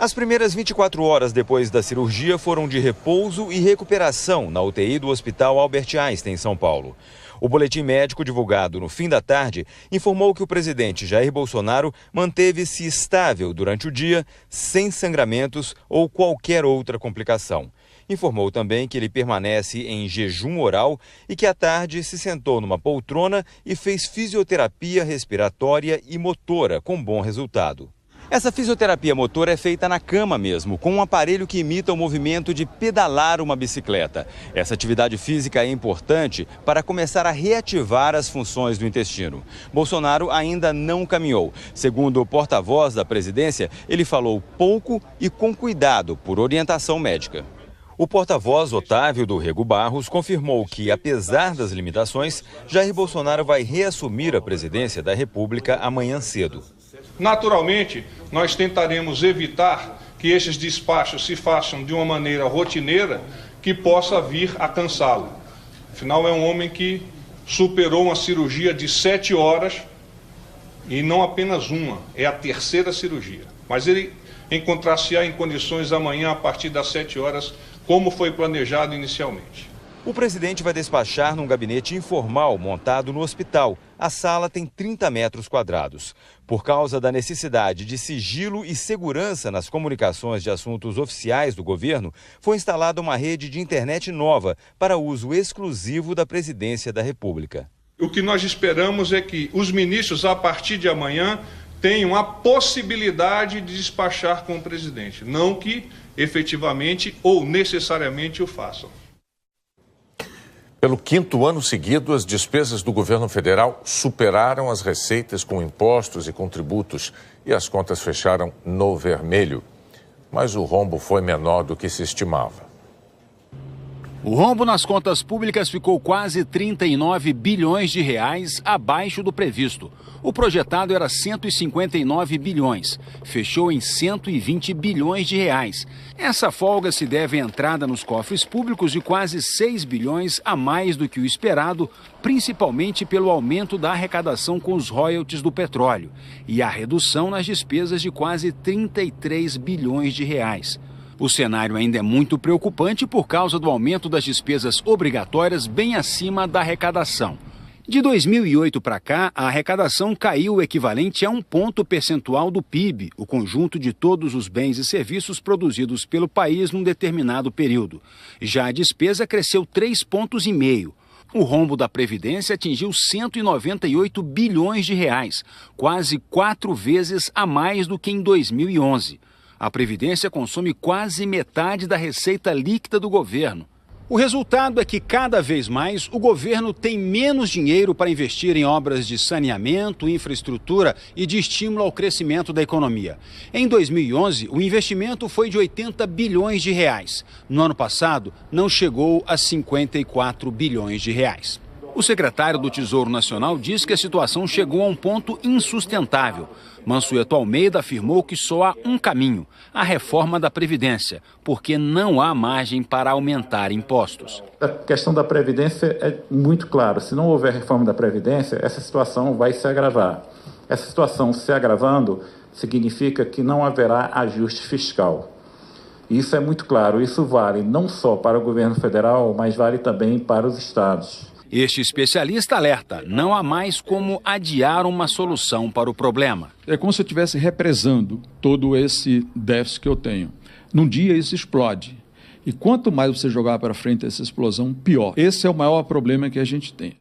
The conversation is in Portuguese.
As primeiras 24 horas depois da cirurgia foram de repouso e recuperação na UTI do Hospital Albert Einstein, em São Paulo. O boletim médico divulgado no fim da tarde informou que o presidente Jair Bolsonaro manteve-se estável durante o dia, sem sangramentos ou qualquer outra complicação. Informou também que ele permanece em jejum oral e que à tarde se sentou numa poltrona e fez fisioterapia respiratória e motora com bom resultado. Essa fisioterapia motora é feita na cama mesmo, com um aparelho que imita o movimento de pedalar uma bicicleta. Essa atividade física é importante para começar a reativar as funções do intestino. Bolsonaro ainda não caminhou. Segundo o porta-voz da presidência, ele falou pouco e com cuidado, por orientação médica. O porta-voz Otávio do Rego Barros confirmou que, apesar das limitações, Jair Bolsonaro vai reassumir a presidência da República amanhã cedo. Naturalmente, nós tentaremos evitar que esses despachos se façam de uma maneira rotineira que possa vir a cansá-lo. Afinal, é um homem que superou uma cirurgia de 7 horas e não apenas uma, é a terceira cirurgia. Mas ele encontrar-se-á em condições amanhã a partir das 7 horas, como foi planejado inicialmente. O presidente vai despachar num gabinete informal montado no hospital. A sala tem 30 metros quadrados. Por causa da necessidade de sigilo e segurança nas comunicações de assuntos oficiais do governo, foi instalada uma rede de internet nova para uso exclusivo da presidência da República. O que nós esperamos é que os ministros, a partir de amanhã, tenham a possibilidade de despachar com o presidente, não que efetivamente ou necessariamente o façam. Pelo 5º ano seguido, as despesas do governo federal superaram as receitas com impostos e contributos e as contas fecharam no vermelho. Mas o rombo foi menor do que se estimava. O rombo nas contas públicas ficou quase 39 bilhões de reais abaixo do previsto. O projetado era 159 bilhões, fechou em 120 bilhões de reais. Essa folga se deve à entrada nos cofres públicos de quase 6 bilhões a mais do que o esperado, principalmente pelo aumento da arrecadação com os royalties do petróleo e a redução nas despesas de quase 33 bilhões de reais. O cenário ainda é muito preocupante por causa do aumento das despesas obrigatórias bem acima da arrecadação. De 2008 para cá, a arrecadação caiu o equivalente a 1 ponto percentual do PIB, o conjunto de todos os bens e serviços produzidos pelo país num determinado período. Já a despesa cresceu 3,5 pontos. O rombo da Previdência atingiu 198 bilhões de reais, quase 4 vezes a mais do que em 2011. A Previdência consome quase metade da receita líquida do governo. O resultado é que, cada vez mais, o governo tem menos dinheiro para investir em obras de saneamento, infraestrutura e de estímulo ao crescimento da economia. Em 2011, o investimento foi de 80 bilhões de reais. No ano passado, não chegou a 54 bilhões de reais. O secretário do Tesouro Nacional diz que a situação chegou a um ponto insustentável. Mansueto Almeida afirmou que só há um caminho, a reforma da Previdência, porque não há margem para aumentar impostos. A questão da Previdência é muito clara. Se não houver reforma da Previdência, essa situação vai se agravar. Essa situação se agravando significa que não haverá ajuste fiscal. Isso é muito claro. Isso vale não só para o governo federal, mas vale também para os estados. Este especialista alerta, não há mais como adiar uma solução para o problema. É como se eu estivesse represando todo esse déficit que eu tenho. Num dia isso explode. E quanto mais você jogar para frente essa explosão, pior. Esse é o maior problema que a gente tem.